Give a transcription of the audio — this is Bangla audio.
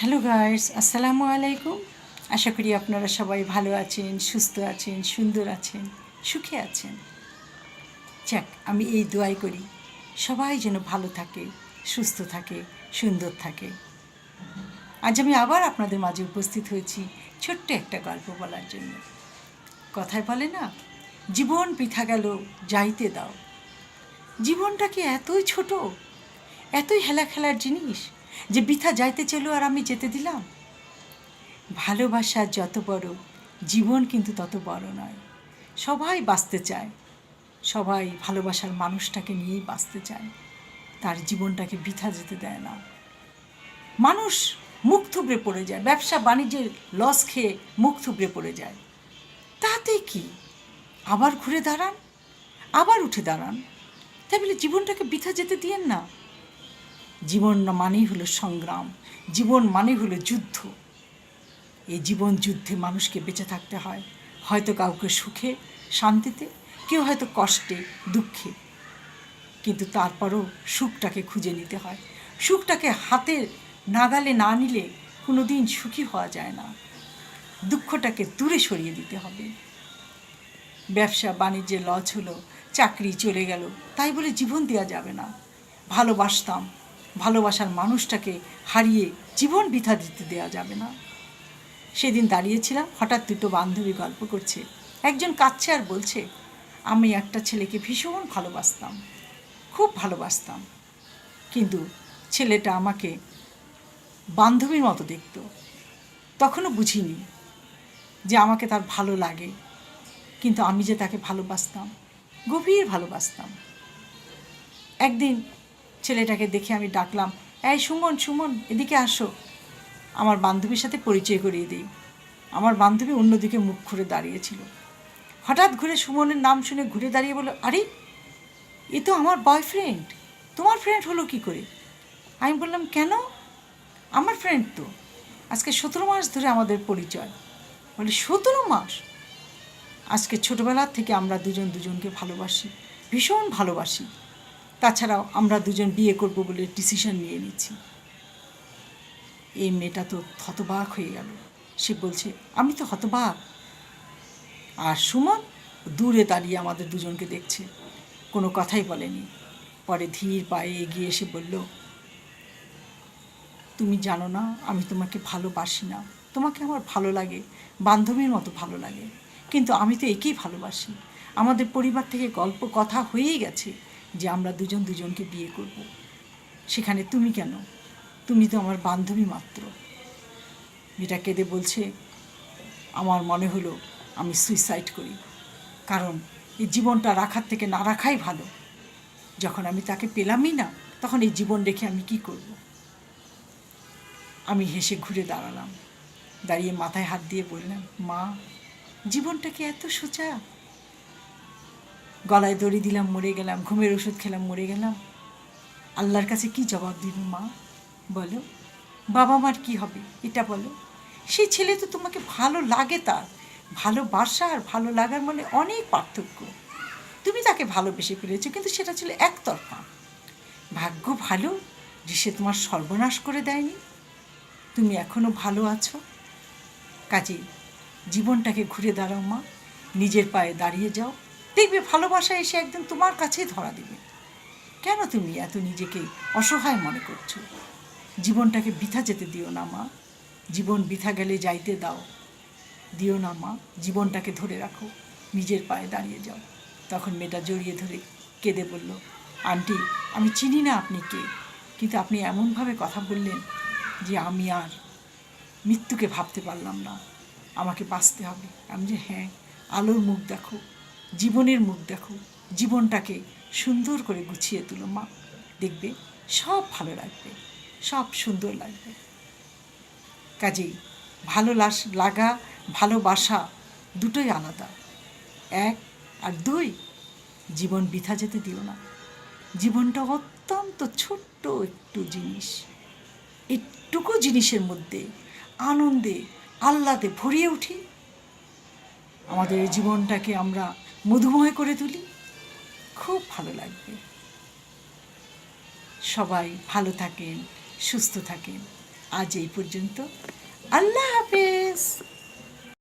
হ্যালো গাইস, আসসালামু আলাইকুম। আশা করি আপনারা সবাই ভালো আছেন, সুস্থ আছেন, সুন্দর আছেন, সুখে আছেন। যাক, আমি এই দোয়াই করি সবাই যেন ভালো থাকে, সুস্থ থাকে, সুন্দর থাকে। আজ আমি আবার আপনাদের মাঝে উপস্থিত হয়েছি ছোট্ট একটা গল্প বলার জন্য। কথায় বলে না, জীবন বৃথা গেল যাইতে দাও। জীবনটা কি এতই ছোট, এতই হেলা খেলার জিনিস যে বৃথা যাইতে চলো আর আমি যেতে দিলাম? ভালোবাসা যত বড়, জীবন কিন্তু তত বড় নয়। সবাই বাঁচতে চায়, সবাই ভালোবাসার মানুষটাকে নিয়েই বাঁচতে চায়, তার জীবনটাকে বৃথা যেতে দেয় না। মানুষ মুখ থুবড়ে পড়ে যায়, ব্যবসা বাণিজ্যের লস খেয়ে মুখ থুবড়ে পড়ে যায়, তাতে কি? আবার ঘুরে দাঁড়ান, আবার উঠে দাঁড়ান। তাই বলে জীবনটাকে বৃথা যেতে দিয়েন না। জীবন মানেই হলো সংগ্রাম, জীবন মানেই হলো যুদ্ধ। এই জীবন যুদ্ধে মানুষকে বেঁচে থাকতে হয়, হয়তো কাউকে সুখে শান্তিতে, কেউ হয়তো কষ্টে দুঃখে, কিন্তু তারপরও সুখটাকে খুঁজে নিতে হয়। সুখটাকে হাতে নাগালে না নিলে কোনো দিন সুখী হওয়া যায় না। দুঃখটাকে দূরে সরিয়ে দিতে হবে। ব্যবসা বাণিজ্যে লস হলো, চাকরি চলে গেল, তাই বলে জীবন দেওয়া যাবে না। ভালোবাসতাম, ভালোবাসার মানুষটাকে হারিয়ে জীবন বৃথা দিতে দেওয়া যাবে না। সেদিন দাঁড়িয়েছিলাম, হঠাৎ দুটো বান্ধবী গল্প করছে। একজন কাঁদছে আর বলছে, আমি একটা ছেলেকে ভীষণ ভালোবাসতাম, খুব ভালোবাসতাম, কিন্তু ছেলেটা আমাকে বান্ধবীর মতো দেখত। তখনও বুঝিনি যে আমাকে তার ভালো লাগে, কিন্তু আমি যে তাকে ভালোবাসতাম, গভীর ভালোবাসতাম। একদিন ছেলেটাকে দেখে আমি ডাকলাম, এই সুমন, সুমন, এদিকে আসো, আমার বান্ধবীর সাথে পরিচয় করিয়ে দিই। আমার বান্ধবী অন্যদিকে মুখ ঘুরে দাঁড়িয়েছিল। হঠাৎ ঘুরে সুমনের নাম শুনে ঘুরে দাঁড়িয়ে বলল, আরে এ তো আমার বয়ফ্রেন্ড, তোমার ফ্রেন্ড হলো কি করে? আমি বললাম, কেন? আমার ফ্রেন্ড তো, আজকে 17 মাস ধরে আমাদের পরিচয়। বলে, 17 মাস? আজকে ছোটোবেলার থেকে আমরা দুজন দুজনকে ভালোবাসি, ভীষণ ভালোবাসি। তাছাড়াও আমরা দুজন বিয়ে করব বলে ডিসিশন নিয়ে নিচ্ছি। এই মেয়েটা তো হতবাক হয়ে গেল। সে বলছে, আমি তো হতবাক। আর সুমন দূরে দাঁড়িয়ে আমাদের দুজনকে দেখছে, কোনো কথাই বলেনি। পরে ধীর পায়ে এগিয়ে এসে বলল, তুমি জানো না আমি তোমাকে ভালোবাসি না, তোমাকে আমার ভালো লাগে, বান্ধবীর মতো ভালো লাগে, কিন্তু আমি তো একেই ভালোবাসি। আমাদের পরিবার থেকে গল্প কথা হয়েই গেছে যে আমরা দুজন দুজনকে বিয়ে করব। সেখানে তুমি কেন? তুমি তো আমার বান্ধবী মাত্র। মেয়েটা কেঁদে বলছে, আমার মনে হলো আমি সুইসাইড করি, কারণ এই জীবনটা রাখার থেকে না রাখাই ভালো। যখন আমি তাকে পেলামই না, তখন এই জীবন রেখে আমি কি করব? আমি হেসে ঘুরে দাঁড়ালাম, দাঁড়িয়ে মাথায় হাত দিয়ে বললাম, মা, জীবনটা কি এত সোজা? গলায় দড়ি দিলাম, মরে গেলাম, ঘুমের ওষুধ খেলাম, মরে গেলাম। আল্লাহর কাছে কি জবাব দিব মা? বলো, বাবা মার কি হবে এটা বলো? সেই ছেলে তো তোমাকে ভালো লাগে, তার ভালোবাসা আর ভালো লাগার মানে অনেক পার্থক্য। তুমি তাকে ভালোবেসে ফেলেছো, কিন্তু সেটা ছিল একতরফা। ভাগ্য ভালো যে সে তোমার সর্বনাশ করে দেয়নি, তুমি এখনও ভালো আছো। কাজেই জীবনটাকে ঘুরে দাঁড়াও মা, নিজের পায়ে দাঁড়িয়ে যাও, দেখবে ভালোবাসা এসে একদিন তোমার কাছেই ধরা দেবে। কেন তুমি এত নিজেকে অসহায় মনে করছো? জীবনটাকে বৃথা যেতে দিও না মা, জীবন বৃথা গেলে যাইতে দাও, দিও না মা, জীবনটাকে ধরে রাখো, নিজের পায়ে দাঁড়িয়ে যাও। তখন মেয়েটা জড়িয়ে ধরে কেঁদে বলল, আন্টি, আমি চিনি না আপনি কে, কিন্তু আপনি এমনভাবে কথা বললেন যে আমি আর মৃত্যুকে ভাবতে পারলাম না, আমাকে বাঁচতে হবে। আমি যে, হ্যাঁ, আলোর মুখ দেখো, জীবনের মুখ দেখো, জীবনটাকে সুন্দর করে গুছিয়ে তুলো মা, দেখবে সব ভালো লাগবে, সব সুন্দর লাগবে। কাজেই ভালো লাগা, ভালোবাসা দুটোই আলাদা। এক আর দুই, জীবন বৃথা যেতে দিও না। জীবনটা অত্যন্ত ছোট্ট একটু জিনিস, একটুকু জিনিসের মধ্যে আনন্দে আহ্লাদে ভরিয়ে উঠি। আমাদের এই জীবনটাকে আমরা মধুময় করে তুলি, খুব ভালো লাগবে। সবাই ভালো থাকেন, সুস্থ থাকেন। আজ এই পর্যন্ত। আল্লাহ হাফেজ।